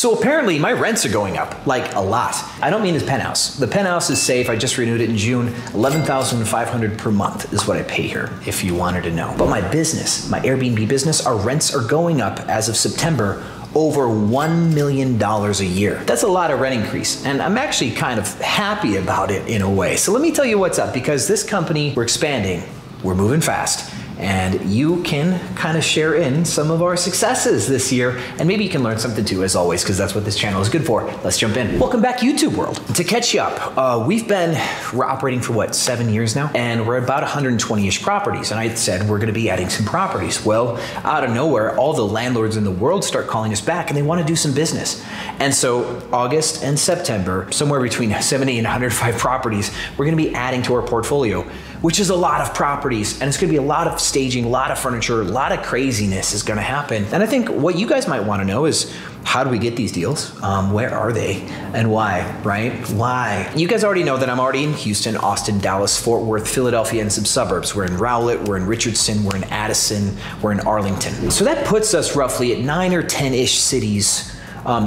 So apparently my rents are going up, like a lot. I don't mean this penthouse. The penthouse is safe. I just renewed it in June. $11,500 per month is what I pay here, if you wanted to know. But my business, my Airbnb business, our rents are going up as of September over $1 million a year. That's a lot of rent increase, and I'm actually kind of happy about it in a way. So let me tell you what's up, because this company, we're expanding, we're moving fast, and you can kind of share in some of our successes this year, and maybe you can learn something too, as always, because that's what this channel is good for. Let's jump in. Welcome back, YouTube world. To catch you up, we're operating for what, 7 years now? And we're about 120-ish properties, and I said we're gonna be adding some properties. Well, out of nowhere, all the landlords in the world start calling us back, and they wanna do some business. And so August and September, somewhere between 70 and 105 properties, we're gonna be adding to our portfolio, which is a lot of properties, and it's gonna be a lot of staging, a lot of furniture, a lot of craziness is gonna happen. And I think what you guys might wanna know is, how do we get these deals? Where are they and why, right? Why? You guys already know that I'm already in Houston, Austin, Dallas, Fort Worth, Philadelphia, and some suburbs. We're in Rowlett, we're in Richardson, we're in Addison, we're in Arlington. So that puts us roughly at 9 or 10-ish cities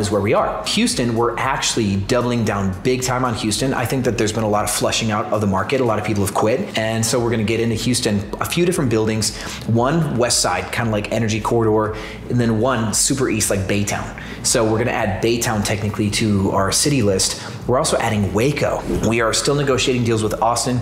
is where we are. Houston, we're actually doubling down big time on Houston. I think that there's been a lot of flushing out of the market. A lot of people have quit. And so we're gonna get into Houston, a few different buildings, one west side, kind of like Energy Corridor, and then one super east like Baytown. So we're gonna add Baytown technically to our city list. We're also adding Waco. We are still negotiating deals with Austin.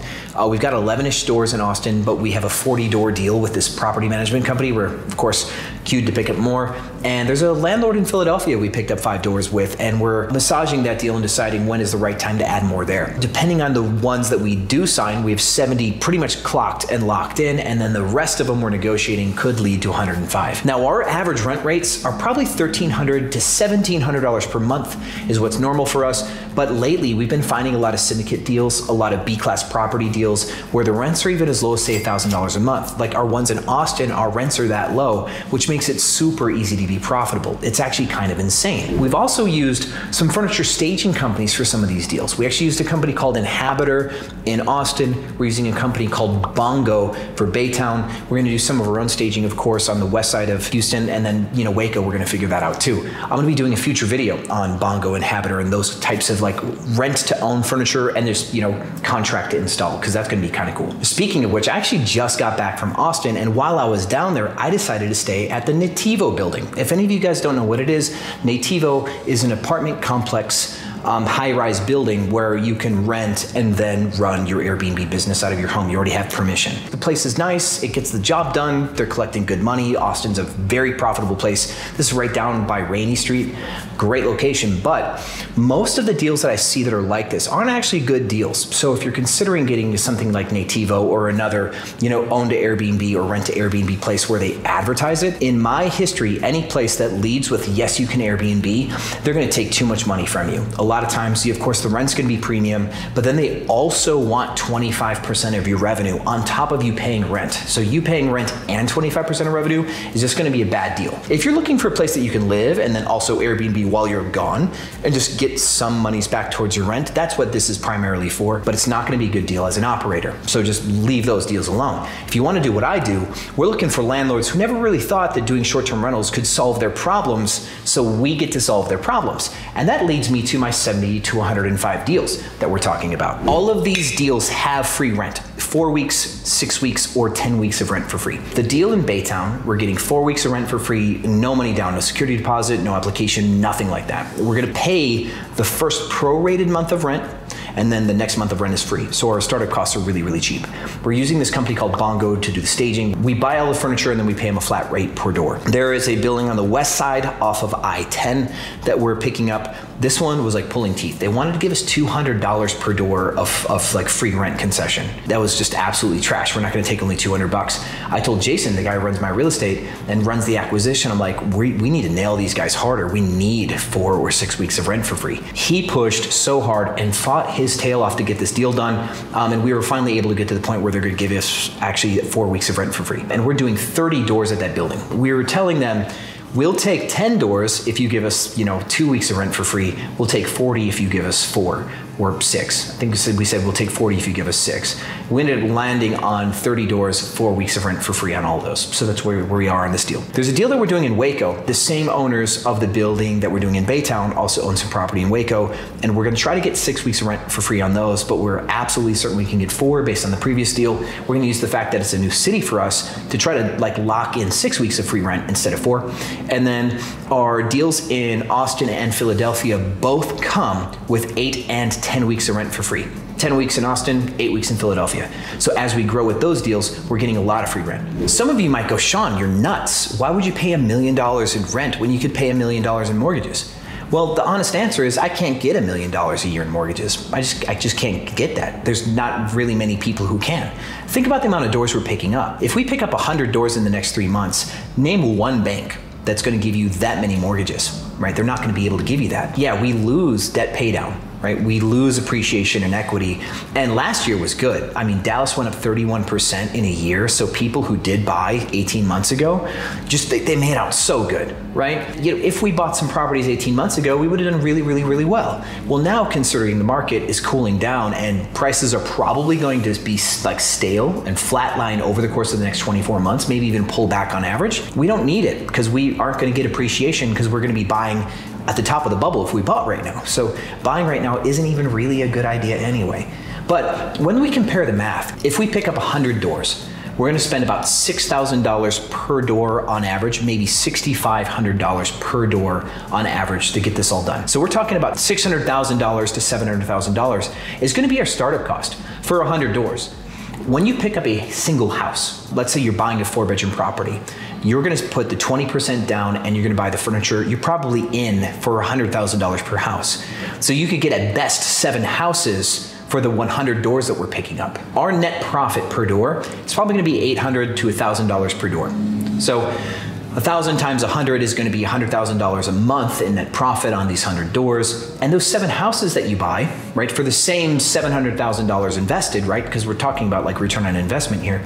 We've got 11-ish stores in Austin, but we have a 40-door deal with this property management company. We're, of course, queued to pick up more. And there's a landlord in Philadelphia we picked up 5 doors with, and we're massaging that deal and deciding when is the right time to add more there. Depending on the ones that we do sign, we have 70 pretty much clocked and locked in, and then the rest of them we're negotiating could lead to 105. Now, our average rent rates are probably $1,300 to $1,700 per month is what's normal for us, but lately we've been finding a lot of syndicate deals, a lot of B-class property deals where the rents are even as low as say $1,000 a month. Like our ones in Austin, our rents are that low, which makes it super easy to be profitable. It's actually kind of insane. We've also used some furniture staging companies for some of these deals. We actually used a company called Inhabitor in Austin. We're using a company called Bongo for Baytown. We're gonna do some of our own staging, of course, on the west side of Houston, and then, you know, Waco, we're gonna figure that out too. I'm gonna be doing a future video on Bongo, Inhabitor, and those types of like rent to own furniture, and there's, you know, contract to install, because that's gonna be kind of cool. Speaking of which, I actually just got back from Austin, and while I was down there, I decided to stay at the Nativo building. If any of you guys don't know what it is, Nativo is an apartment complex, high-rise building where you can rent and then run your Airbnb business out of your home. You already have permission. The place is nice, it gets the job done, they're collecting good money. Austin's a very profitable place. This is right down by Rainey Street, great location, but most of the deals that I see that are like this aren't actually good deals. So if you're considering getting to something like Nativo or another, you know, own to Airbnb or rent to Airbnb place where they advertise it, in my history, any place that leads with yes, you can Airbnb, they're gonna take too much money from you. A lot of times, of course, the rent's gonna be premium, but then they also want 25% of your revenue on top of you paying rent. So you paying rent and 25% of revenue is just gonna be a bad deal. If you're looking for a place that you can live and then also Airbnb while you're gone and just get some monies back towards your rent, that's what this is primarily for, but it's not gonna be a good deal as an operator. So just leave those deals alone. If you wanna do what I do, we're looking for landlords who never really thought that doing short-term rentals could solve their problems, so we get to solve their problems. And that leads me to my 70 to 105 deals that we're talking about. All of these deals have free rent, 4 weeks, 6 weeks, or 10 weeks of rent for free. The deal in Baytown, we're getting 4 weeks of rent for free, no money down, no security deposit, no application, nothing like that. We're gonna pay the first prorated month of rent, and then the next month of rent is free. So our startup costs are really, really cheap. We're using this company called Bongo to do the staging. We buy all the furniture and then we pay them a flat rate per door. There is a building on the west side off of I-10 that we're picking up. This one was like pulling teeth. They wanted to give us $200 per door of like free rent concession. That was just absolutely trash. We're not gonna take only 200 bucks. I told Jason, the guy who runs my real estate and runs the acquisition, I'm like, we need to nail these guys harder. We need 4 or 6 weeks of rent for free. He pushed so hard and fought his tail off to get this deal done. And we were finally able to get to the point where they're gonna give us actually 4 weeks of rent for free. And we're doing 30 doors at that building. We were telling them, we'll take 10 doors if you give us, 2 weeks of rent for free. We'll take 40 if you give us 4. or 6. I think we said we'll take 40 if you give us 6. We ended up landing on 30 doors, 4 weeks of rent for free on all of those. So that's where we are on this deal. There's a deal that we're doing in Waco. The same owners of the building that we're doing in Baytown also own some property in Waco, and we're gonna try to get 6 weeks of rent for free on those, but we're absolutely certain we can get 4 based on the previous deal. We're gonna use the fact that it's a new city for us to try to like lock in 6 weeks of free rent instead of 4. And then our deals in Austin and Philadelphia both come with 8 and 10 weeks of rent for free. 10 weeks in Austin, 8 weeks in Philadelphia. So as we grow with those deals, we're getting a lot of free rent. Some of you might go, Sean, you're nuts. Why would you pay $1 million in rent when you could pay $1 million in mortgages? Well, the honest answer is I can't get $1 million a year in mortgages. I just can't get that. There's not really many people who can. Think about the amount of doors we're picking up. If we pick up 100 doors in the next 3 months, name one bank that's gonna give you that many mortgages, right? They're not gonna be able to give you that. Yeah, we lose debt pay down, right? We lose appreciation and equity. And last year was good. I mean, Dallas went up 31% in a year. So people who did buy 18 months ago, they made out so good, right? You know, if we bought some properties 18 months ago, we would have done really, really, really well. Well, now considering the market is cooling down and prices are probably going to be like stale and flatline over the course of the next 24 months, maybe even pull back on average, we don't need it because we aren't going to get appreciation because we're going to be buying at the top of the bubble if we bought right now. So buying right now isn't even really a good idea anyway. But when we compare the math, if we pick up 100 doors, we're gonna spend about $6,000 per door on average, maybe $6,500 per door on average to get this all done. So we're talking about $600,000 to $700,000 is gonna be our startup cost for 100 doors. When you pick up a single house, let's say you're buying a 4-bedroom property, you're gonna put the 20% down and you're gonna buy the furniture, you're probably in for $100,000 per house. So you could get at best 7 houses for the 100 doors that we're picking up. Our net profit per door is probably gonna be $800 to $1,000 per door. So 1,000 times 100 is going to be $100,000 a month in net profit on these 100 doors. And those 7 houses that you buy, right, for the same $700,000 invested, right, because we're talking about like return on investment here.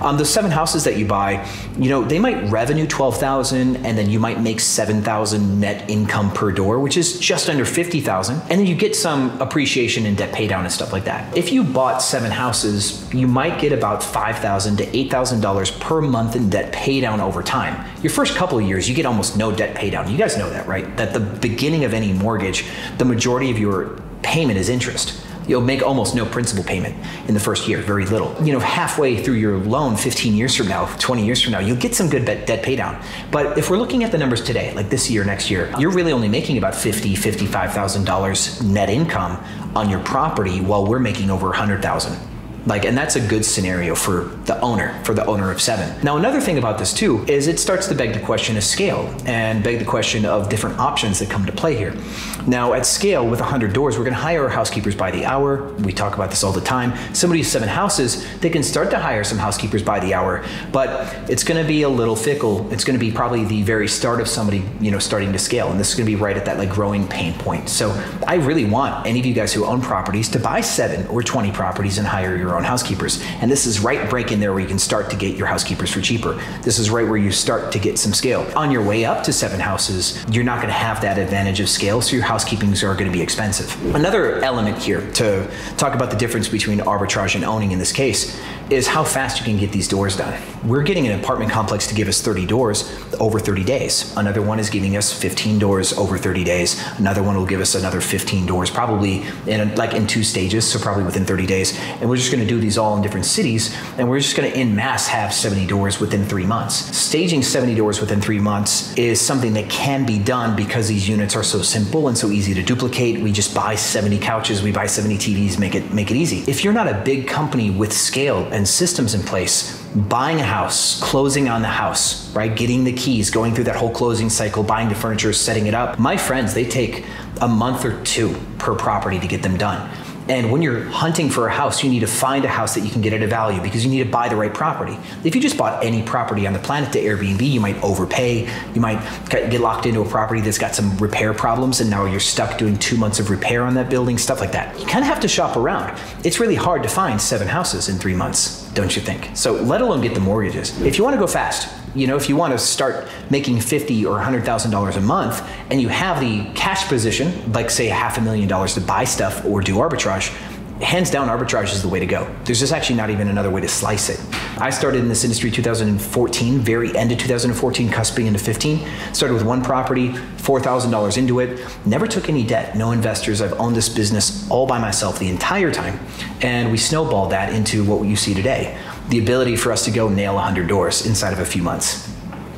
The 7 houses that you buy, you know, they might revenue $12,000 and then you might make $7,000 net income per door, which is just under $50,000. And then you get some appreciation and debt pay down and stuff like that. If you bought 7 houses, you might get about $5,000 to $8,000 per month in debt pay down over time. Your first couple of years, you get almost no debt pay down. You guys know that, right? That the beginning of any mortgage, the majority of your payment is interest. You'll make almost no principal payment in the first year, very little. You know, halfway through your loan, 15 years from now, 20 years from now, you'll get some good debt pay down. But if we're looking at the numbers today, like this year, next year, you're really only making about $50,000, $55,000 net income on your property while we're making over $100,000. Like, and that's a good scenario for the owner of 7. Now, another thing about this too, is it starts to beg the question of scale and beg the question of different options that come to play here. Now, at scale with 100 doors, we're gonna hire our housekeepers by the hour. We talk about this all the time. Somebody with 7 houses, they can start to hire some housekeepers by the hour, but it's gonna be a little fickle. It's gonna be probably the very start of somebody, you know, starting to scale. And this is gonna be right at that like growing pain point. So I really want any of you guys who own properties to buy 7 or 20 properties and hire your own housekeepers. And this is right break in there where you can start to get your housekeepers for cheaper. This is right where you start to get some scale. On your way up to 7 houses, you're not gonna have that advantage of scale, so your housekeepings are gonna be expensive. Another element here to talk about the difference between arbitrage and owning in this case is how fast you can get these doors done. We're getting an apartment complex to give us 30 doors over 30 days. Another one is giving us 15 doors over 30 days. Another one will give us another 15 doors, probably in 2 stages, so probably within 30 days. And we're just gonna do these all in different cities, and we're just gonna en masse have 70 doors within 3 months. Staging 70 doors within 3 months is something that can be done because these units are so simple and so easy to duplicate. We just buy 70 couches, we buy 70 TVs, make it easy. If you're not a big company with scale and systems in place, buying a house, closing on the house, right? Getting the keys, going through that whole closing cycle, buying the furniture, setting it up. My friends, they take a month or 2 per property to get them done. And when you're hunting for a house, you need to find a house that you can get at a value because you need to buy the right property. If you just bought any property on the planet to Airbnb, you might overpay. You might get locked into a property that's got some repair problems and now you're stuck doing 2 months of repair on that building, stuff like that. You kind of have to shop around. It's really hard to find 7 houses in 3 months. don't you think? So let alone get the mortgages. If you want to go fast, if you want to start making $50,000 or $100,000 a month and you have the cash position, like say $500,000 to buy stuff or do arbitrage, hands down, arbitrage is the way to go. There's just actually not even another way to slice it. I started in this industry 2014, very end of 2014, cusping into 15. Started with one property, $4,000 into it. Never took any debt, no investors. I've owned this business all by myself the entire time. And we snowballed that into what you see today. The ability for us to go nail 100 doors inside of a few months.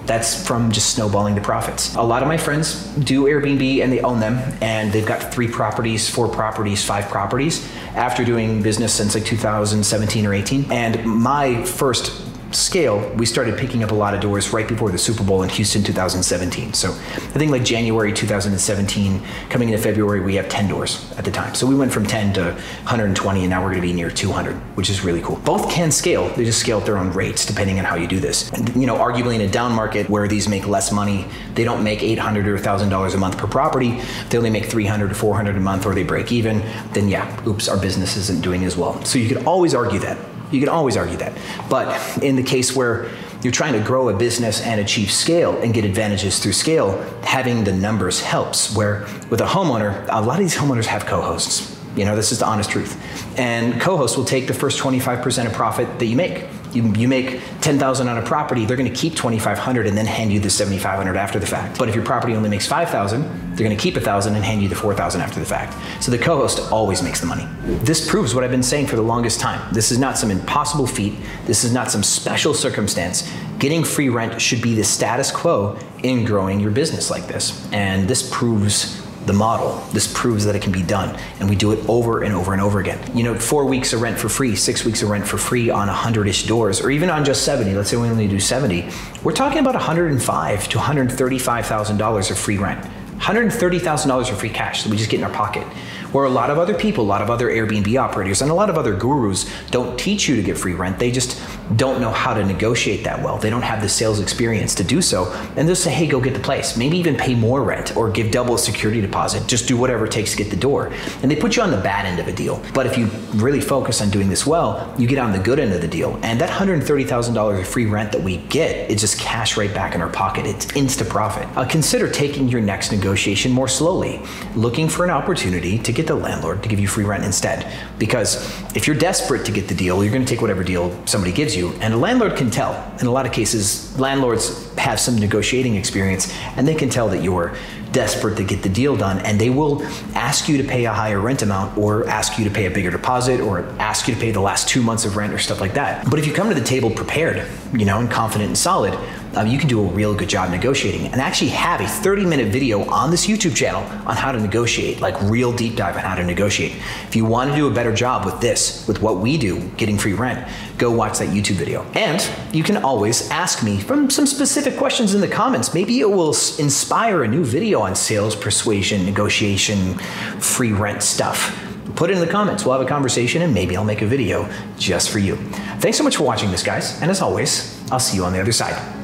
That's from just snowballing the profits. A lot of my friends do Airbnb and they own them, and they've got 3 properties, 4 properties, 5 properties after doing business since like 2017 or 18. And my first scale, we started picking up a lot of doors right before the Super Bowl in Houston 2017. So I think like January 2017, coming into February, we have 10 doors at the time. So we went from 10 to 120, and now we're gonna be near 200, which is really cool. Both can scale, they just scale at their own rates depending on how you do this. And arguably in a down market where these make less money, they don't make $800 or $1,000 a month per property, they only make $300 to $400 a month, or they break even, then yeah, oops, our business isn't doing as well. So you could always argue that. You can always argue that. But in the case where you're trying to grow a business and achieve scale and get advantages through scale, having the numbers helps. Where with a homeowner, a lot of these homeowners have co-hosts. This is the honest truth. And co-hosts will take the first 25% of profit that you make. You make $10,000 on a property, they're gonna keep $2,500 and then hand you the $7,500 after the fact. But if your property only makes $5,000, they're gonna keep $1,000 and hand you the $4,000 after the fact. So the co-host always makes the money. This proves what I've been saying for the longest time. This is not some impossible feat. This is not some special circumstance. Getting free rent should be the status quo in growing your business like this. And this proves the model. This proves that it can be done, and we do it over and over and over again. 4 weeks of rent for free, 6 weeks of rent for free on 100-ish doors, or even on just 70. Let's say we only do 70. We're talking about $105,000 to $135,000 of free rent. $130,000 of free cash that we just get in our pocket. Where a lot of other people, a lot of other Airbnb operators, and a lot of other gurus don't teach you to get free rent. They just don't know how to negotiate that well. They don't have the sales experience to do so. And they'll say, hey, go get the place. Maybe even pay more rent or give double a security deposit. Just do whatever it takes to get the door. And they put you on the bad end of a deal. But if you really focus on doing this well, you get on the good end of the deal. And that $130,000 of free rent that we get, it's just cash right back in our pocket. It's insta profit. Consider taking your next negotiation more slowly, looking for an opportunity to get the landlord to give you free rent instead. Because if you're desperate to get the deal, you're going to take whatever deal somebody gives you. And a landlord can tell. In a lot of cases, landlords have some negotiating experience, and they can tell that you're desperate to get the deal done, and they will ask you to pay a higher rent amount, or ask you to pay a bigger deposit, or ask you to pay the last 2 months of rent, or stuff like that. But if you come to the table prepared, and confident and solid, you can do a real good job negotiating, and actually have a 30-minute video on this YouTube channel on how to negotiate, like real deep dive on how to negotiate. If you want to do a better job with this, with what we do, getting free rent, go watch that YouTube video. And you can always ask me from some specific questions in the comments. Maybe it will inspire a new video on sales, persuasion, negotiation, free rent stuff. Put it in the comments, we'll have a conversation, and maybe I'll make a video just for you. Thanks so much for watching this, guys, and as always, I'll see you on the other side.